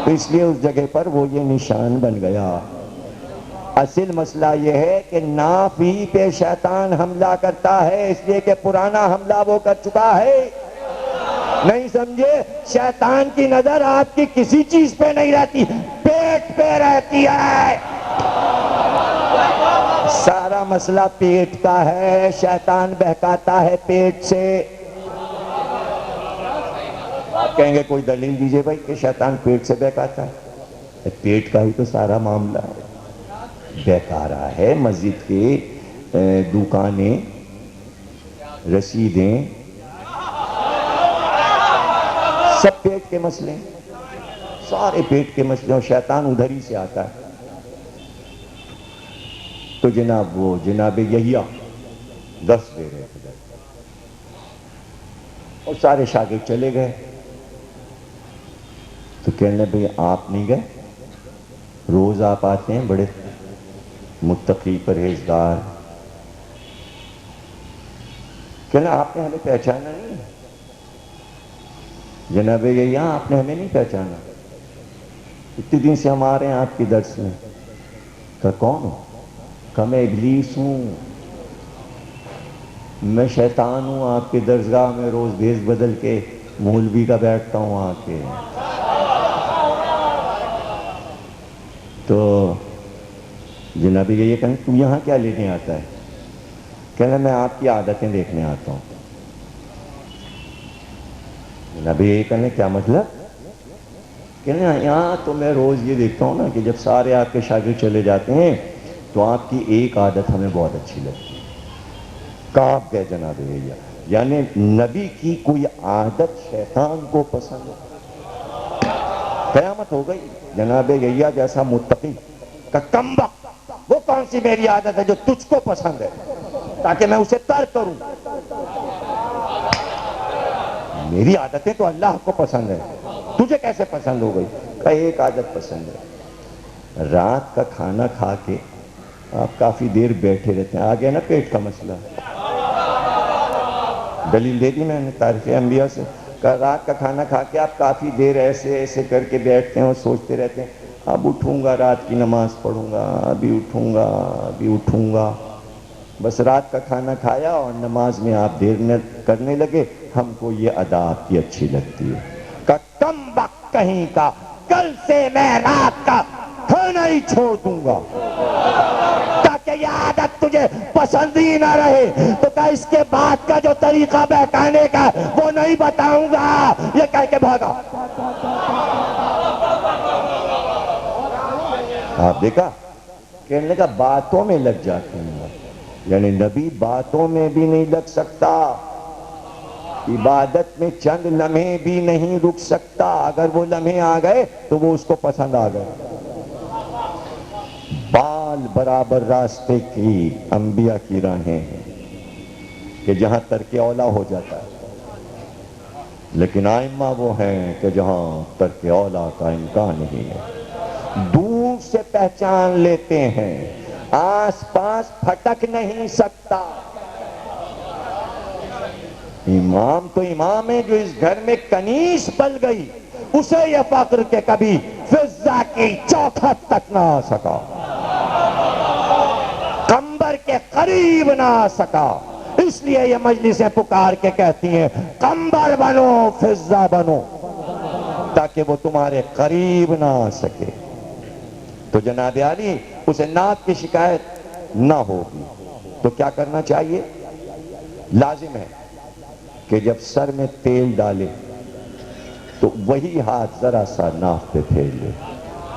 تو اس لیے اس جگہ پر وہ یہ نشان بن گیا۔ اصل مسئلہ یہ ہے کہ ناف ہی پہ شیطان حملہ کرتا ہے، اس لیے کہ پرانا حملہ وہ کر چکا ہے۔ نہیں سمجھے؟ شیطان کی نظر آپ کی کسی چیز پہ نہیں رہتی، پیٹ پہ رہتی ہے۔ سارا مسئلہ پیٹ کا ہے، شیطان بہکاتا ہے پیٹ سے۔ آپ کہیں گے کوئی دلیل دیجئے بھائی کہ شیطان پیٹ سے بہکاتا ہے۔ پیٹ کا ہی تو سارا معاملہ ہے، بہکا رہا ہے۔ مسجد کے دکانیں، رسیدیں، سب پیٹ کے مسئلے، سارے پیٹ کے مسئلے، اور شیطان ادھر ہی سے آتا ہے۔ تو جناب یحییٰ درس دے رہے تھے اور سارے شاگرد چلے گئے، تو کہنے بھئی آپ نہیں گئے؟ روز آپ آتے ہیں، بڑے متقی پرہیزگار۔ کہنا آپ نے ہمیں پہچانا نہیں؟ جناب یحییٰ آپ نے ہمیں نہیں پہچانا؟ اتنے دن سے ہم آ رہے ہیں آپ کی درس میں۔ کہا کون ہو؟ کہا میں ابلیس ہوں، میں شیطان ہوں، آپ کے درسگاہ میں روز بھیس بدل کے مولوی کا بیٹھتا ہوں آ کے۔ تو جناب یہ کہیں تو یہاں کیا لینے آتا ہے؟ کہنا میں آپ کی عادتیں دیکھنے آتا ہوں۔ جناب یہ کہنے کیا مطلب؟ کہنا یہاں تو میں روز یہ دیکھتا ہوں نا کہ جب سارے آپ کے شاگرد چلے جاتے ہیں تو آپ کی ایک عادت ہمیں بہت اچھی لگتی ہے۔ کاپ گئے جناب یحییٰ، یعنی نبی کی کوئی عادت شیطان کو پسند ہے۔ قیامت ہو گئی۔ جناب یحییٰ جیسا متقی کا کم وقت، وہ کون سی میری عادت ہے جو تجھ کو پسند ہے تاکہ میں اسے ترک کروں؟ میری عادتیں تو اللہ کو پسند ہے، تجھے کیسے پسند ہو گئی؟ کہ ایک عادت پسند ہے، رات کا کھانا کھا کے آپ کافی دیر بیٹھے رہتے ہیں۔ آگے نا پیٹ کا مسئلہ، دلیل دے دی میں نے تاریخ انبیاء سے، کہ رات کا کھانا کھا کے آپ کافی دیر ایسے ایسے کر کے بیٹھتے ہیں اور سوچتے رہتے ہیں اب اٹھوں گا، رات کی نماز پڑھوں گا، ابھی اٹھوں گا، ابھی اٹھوں گا۔ بس رات کا کھانا کھایا اور نماز میں آپ دیر کرنے لگے، ہم کو یہ ادا آپ کی اچھی لگتی ہے۔ کہ کم وقت کہیں کا، کل سے میں رات کا کھانا ہی چھوڑ دوں گا تاکہ یہ عادت تجھے پسند ہی نہ رہے۔ تو کہ اس کے بعد کا جو طریقہ بہکانے کا وہ نہیں بتاؤں گا، یہ کہہ کے بھاگا۔ آپ دیکھا، کہنے لگا باتوں میں لگ جاتے ہیں، یعنی نبی باتوں میں بھی نہیں لگ سکتا، عبادت میں چند لمحے بھی نہیں رک سکتا۔ اگر وہ لمحے آ گئے تو وہ اس کو پسند آ گئے۔ بال برابر راستے کی انبیاء کی راہیں ہیں کہ جہاں ترک اولا ہو جاتا ہے، لیکن ائمہ وہ ہیں کہ جہاں ترک اولا کا امکان نہیں ہے، دور سے پہچان لیتے ہیں، آس پاس پھٹک نہیں سکتا۔ امام تو امام ہے جو اس گھر میں کنیز پل گئی، اسے یہ فخر کہ کبھی فضہ کی چوکھٹ تک نہ آ سکا، قمبر کے قریب نہ آ سکا۔ اس لیے یہ مجلسیں پکار کے کہتی ہیں قمبر بنو، فضہ بنو، تاکہ وہ تمہارے قریب نہ آ سکے۔ تو جناب علی اسے ناک کی شکایت نہ ہوگی تو کیا کرنا چاہیے؟ لازم ہے کہ جب سر میں تیل ڈالے تو وہی ہاتھ ذرا سا ناف پہ پھیر لے،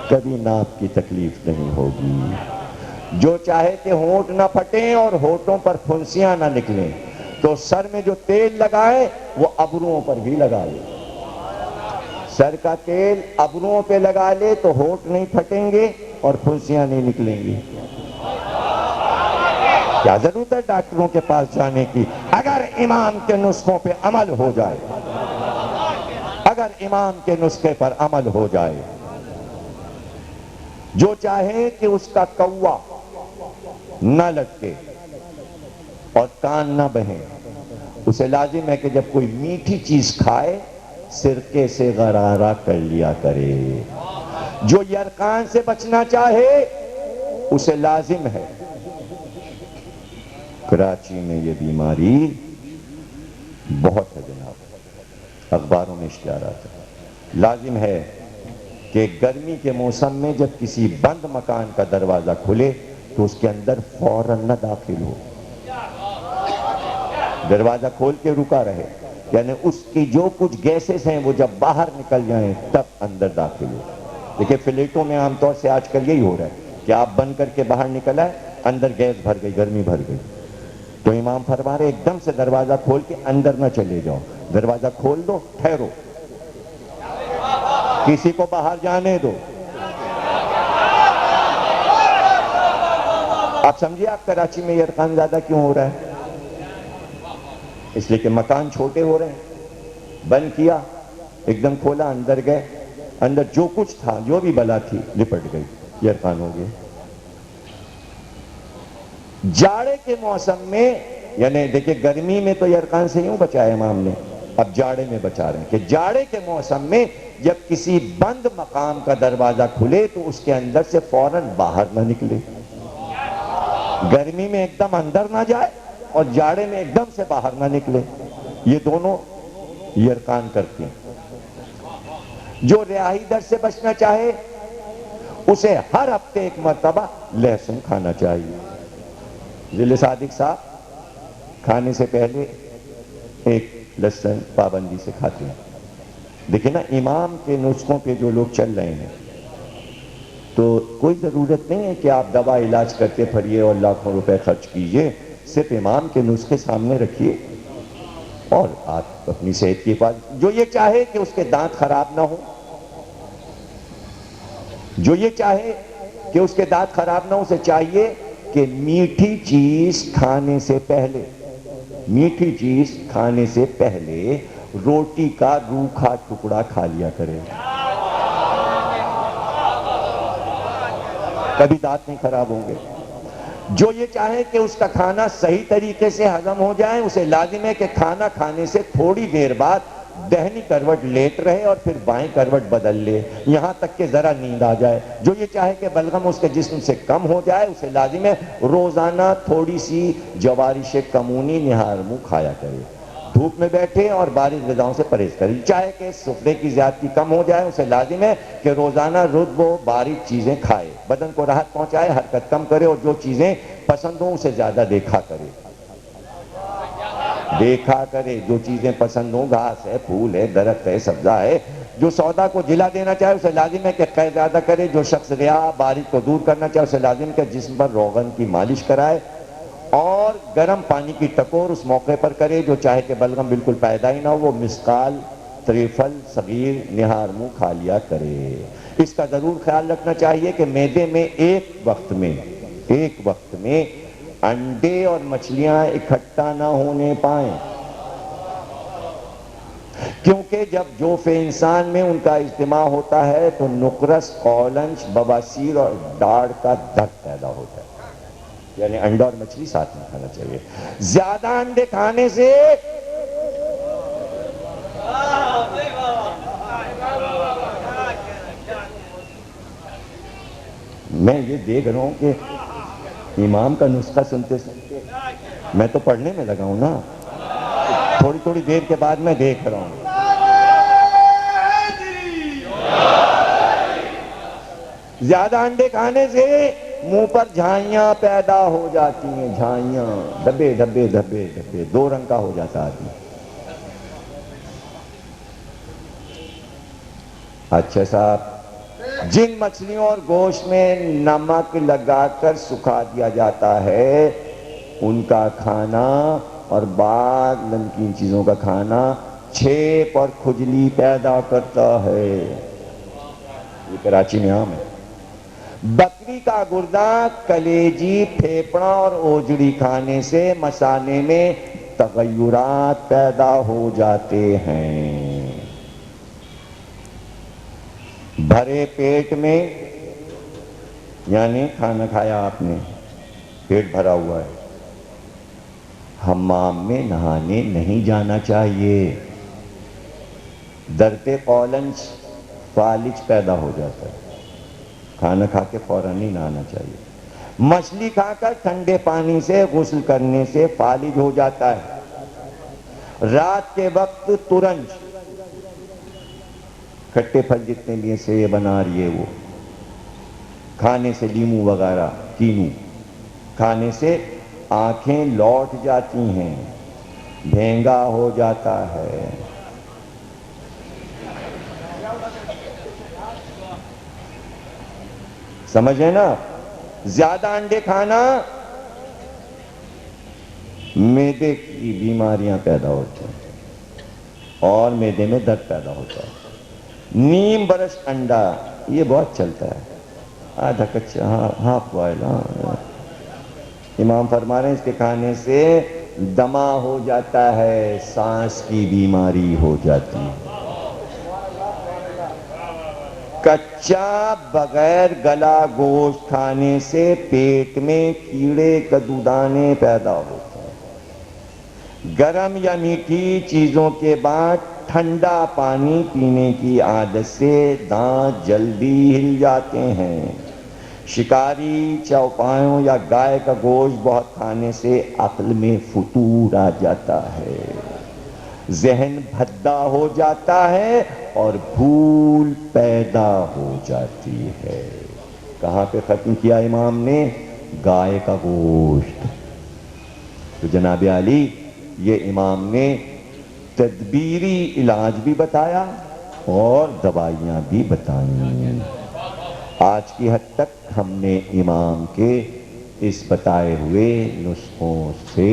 کبھی ناف کی تکلیف نہیں ہوگی۔ جو چاہے کہ ہونٹ نہ پھٹیں اور ہونٹوں پر پھنسیاں نہ نکلیں تو سر میں جو تیل لگائے وہ ابروؤں پر بھی لگا لے۔ سر کا تیل ابروؤں پہ لگا لے تو ہونٹ نہیں پھٹیں گے اور پھنسیاں نہیں نکلیں گی۔ کیا ضرورت ہے ڈاکٹروں کے پاس جانے کی اگر امام کے نسخوں پہ عمل ہو جائے، اگر امام کے نسخے پر عمل ہو جائے۔ جو چاہے کہ اس کا کوا نہ لٹکے اور کان نہ بہیں، اسے لازم ہے کہ جب کوئی میٹھی چیز کھائے سرکے سے غرارہ کر لیا کرے۔ جو یرقان سے بچنا چاہے اسے لازم ہے، کراچی میں یہ بیماری بہت ہے جناب، اخباروں میں اشتہارات ہیں، لازم ہے کہ گرمی کے موسم میں جب کسی بند مکان کا دروازہ کھلے تو اس کے اندر فوراً نہ داخل ہو، دروازہ کھول کے رکا رہے، یعنی اس کی جو کچھ گیسز ہیں وہ جب باہر نکل جائیں تب اندر داخل ہو۔ دیکھیں فلیٹوں میں عام طور سے آج کل یہی ہو رہا ہے کہ آپ بند کر کے باہر نکل آئے، اندر گیس بھر گئی، گرمی بھر گئی، تو امام فرما رہے ایک دم سے دروازہ کھول کے اندر نہ چلے جاؤ، دروازہ کھول دو، ٹھہرو، کسی کو باہر جانے دو۔ آپ سمجھیے آپ کراچی میں یرقان زیادہ کیوں ہو رہا ہے؟ اس لیے کہ مکان چھوٹے ہو رہے ہیں، بند کیا، ایک دم کھولا، اندر گئے، اندر جو کچھ تھا، جو بھی بلا تھی لپٹ گئی، یرقان ہو گیا۔ جاڑے کے موسم میں، یعنی دیکھیں گرمی میں تو یرقان سے یوں بچایا امام نے، اب جاڑے میں بچا رہے ہیں کہ جاڑے کے موسم میں جب کسی بند مقام کا دروازہ کھلے تو اس کے اندر سے فوراً باہر نہ نکلے، گرمی میں ایک دم اندر نہ جائے اور جاڑے میں ایک دم سے باہر نہ نکلے، یہ دونوں یرقان کرتے ہیں۔ جو ریاحی در سے بچنا چاہے اسے ہر ہفتے ایک مرتبہ لہسن کھانا چاہیے۔ ضلع صادق صاحب کھانے سے پہلے ایک لہسن پابندی سے کھاتے ہیں۔ دیکھیں نا امام کے نسخوں پہ جو لوگ چل رہے ہیں تو کوئی ضرورت نہیں ہے کہ آپ دوا علاج کرتے پھریے اور لاکھوں روپے خرچ کیجئے، صرف امام کے نسخے سامنے رکھیے اور آپ اپنی صحت کی حفاظت۔ جو یہ چاہے کہ اس کے دانت خراب نہ ہو، جو یہ چاہے کہ اس کے دانت خراب نہ ہو، اسے چاہیے کہ میٹھی چیز کھانے سے پہلے، میٹھی چیز کھانے سے پہلے روٹی کا روکھا ٹکڑا کھا لیا کرے، کبھی دانت نہیں خراب ہوں گے۔ جو یہ چاہے کہ اس کا کھانا صحیح طریقے سے ہضم ہو جائے، اسے لازم ہے کہ کھانا کھانے سے تھوڑی دیر بعد دہنی کروٹ لیٹ رہے اور پھر بائیں کروٹ بدل لے، یہاں تک کہ ذرا نیند آ جائے۔ جو یہ چاہے کہ بلغم اس کے جسم سے کم ہو جائے، اسے لازم ہے روزانہ تھوڑی سی جوارش کمونی نہار منہ کھایا کرے، دھوپ میں بیٹھے اور بارش غذاؤں سے پرہیز کرے۔ چاہے کہ سفرے کی زیادتی کم ہو جائے، اسے لازم ہے کہ روزانہ رطب و باریک چیزیں کھائے، بدن کو راحت پہنچائے، حرکت کم کرے اور جو چیزیں پسند ہوں اسے زیادہ دیکھا کرے، دیکھا کرے جو چیزیں پسند ہوں، گھاس ہے، پھول ہے، درخت ہے، سبزہ ہے، جو سودا کو جلا دینا چاہے اسے لازم ہے کہ قے زیادہ کرے، جو شخص ریا باریک کو دور کرنا چاہے اسے لازم ہے کہ جسم پر روغن کی مالش کرائے اور گرم پانی کی ٹکور اس موقع پر کرے۔ جو چاہے کہ بلغم بالکل پیدا ہی نہ ہو، وہ مسقال تریفل صغیر نہار منہ کھا لیا کرے۔ اس کا ضرور خیال رکھنا چاہیے کہ معدے میں ایک وقت میں انڈے اور مچھلیاں اکٹھا نہ ہونے پائیں، کیونکہ جب جوف انسان میں ان کا اجتماع ہوتا ہے تو نقرس، قولنج، بواسیر اور داڑھ کا درد پیدا ہوتا ہے، یعنی انڈا اور مچھلی ساتھ میں کھانا چاہیے۔ زیادہ انڈے کھانے سے میں یہ دیکھ رہا ہوں کہ امام کا نسخہ سنتے سنتے میں تو پڑھنے میں لگا ہوں نا، تھوڑی تھوڑی دیر کے بعد میں دیکھ رہا ہوں زیادہ انڈے کھانے سے منہ پر جھائیاں پیدا ہو جاتی ہیں، جھائیاں، دھبے دھبے دھبے دھبے، دو رنگ کا ہو جاتا آدمی۔ اچھا صاحب، جن مچھلیوں اور گوشت میں نمک لگا کر سکھا دیا جاتا ہے ان کا کھانا اور بعض نمکین چیزوں کا کھانا چھیپ اور کھجلی پیدا کرتا ہے، یہ کراچی میں عام ہے۔ بکری کا گردہ، کلیجی، پھیپڑا اور اوجڑی کھانے سے مثانے میں تغیرات پیدا ہو جاتے ہیں۔ بھرے پیٹ میں، یعنی کھانا کھایا آپ نے، پیٹ بھرا ہوا ہے، حمام میں نہانے نہیں جانا چاہیے، درد قولنج، فالج پیدا ہو جاتا ہے۔ کھانا کھا کے فوراً نہیں نہانا چاہیے. مچھلی کھا کر ٹھنڈے پانی سے غسل کرنے سے فالج ہو جاتا ہے. رات کے وقت ترنج، کھٹے پھل جتنے بھی ہیں، سیب انار یہ وہ کھانے سے، لیمو وغیرہ کینو کھانے سے آنکھیں لوٹ جاتی ہیں، بھینگا ہو جاتا ہے. سمجھے نا؟ زیادہ انڈے کھانا معدے کی بیماریاں پیدا ہوتی ہیں اور معدے میں درد پیدا ہوتا ہے. نیم برش انڈا یہ بہت چلتا ہے، آدھا کچا ہاف بوائل. امام فرما رہے ہیں اس کے کھانے سے دمہ ہو جاتا ہے، سانس کی بیماری ہو جاتی ہے. کچا بغیر گلا گوشت کھانے سے پیٹ میں کیڑے کدودانے پیدا ہوتے ہیں. گرم یا میٹھی چیزوں کے بعد ٹھنڈا پانی پینے کی عادت سے دانت جلدی ہل جاتے ہیں. شکاری چوپایوں یا گائے کا گوشت بہت کھانے سے عقل میں فتور آ جاتا ہے، ذہن بھدا ہو جاتا ہے اور بھول پیدا ہو جاتی ہے. کہاں پہ ختم کیا امام نے؟ گائے کا گوشت. تو جناب علی یہ امام نے تدبیری علاج بھی بتایا اور دوائیاں بھی بتائیں. آج کی حد تک ہم نے امام کے اس بتائے ہوئے نسخوں سے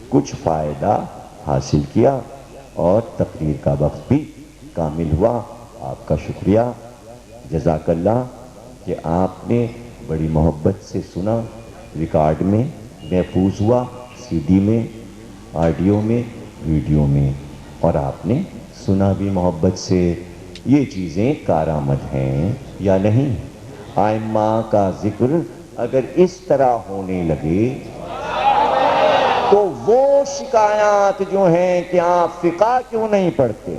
کچھ فائدہ حاصل کیا اور تقریر کا وقت بھی کامل ہوا. آپ کا شکریہ، جزاک اللہ کہ آپ نے بڑی محبت سے سنا. ریکارڈ میں محفوظ ہوا، سی ڈی میں، آڈیو میں، ویڈیو میں، اور آپ نے سنا بھی محبت سے. یہ چیزیں کارآمد ہیں یا نہیں؟ ائمہ کا ذکر اگر اس طرح ہونے لگے تو وہ شکایات جو ہیں کہ آپ فقہ کیوں نہیں پڑھتے،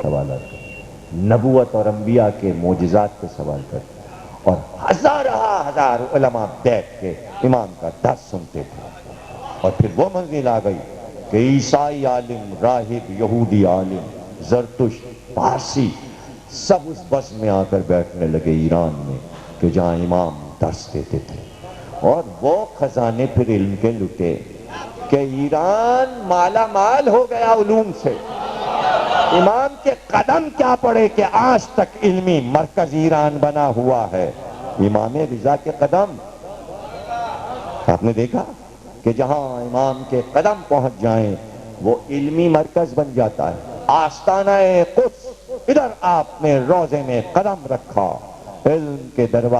سوالات کرتے، نبوت اور انبیاء کے معجزات پہ سوال کرتے، اور ہزار علماء بیٹھ کے امام کا درس سنتے تھے. اور پھر وہ منزل آ گئی کہ عیسائی عالم، راہب، یہودی عالم، زرتش، پارسی سب اس بس میں آ کر بیٹھنے لگے ایران میں کہ جہاں امام درس دیتے تھے. اور وہ خزانے پھر علم کے لٹے کہ ایران مالا مال ہو گیا علوم سے. امام کے قدم کیا پڑے کہ آج تک علمی مرکز ایران بنا ہوا ہے. امام رضا کے قدم آپ نے دیکھا کہ جہاں امام کے قدم پہنچ جائیں وہ علمی مرکز بن جاتا ہے. آستانہ قدس، ادھر آپ نے روضے میں قدم رکھا، علم کے دروازے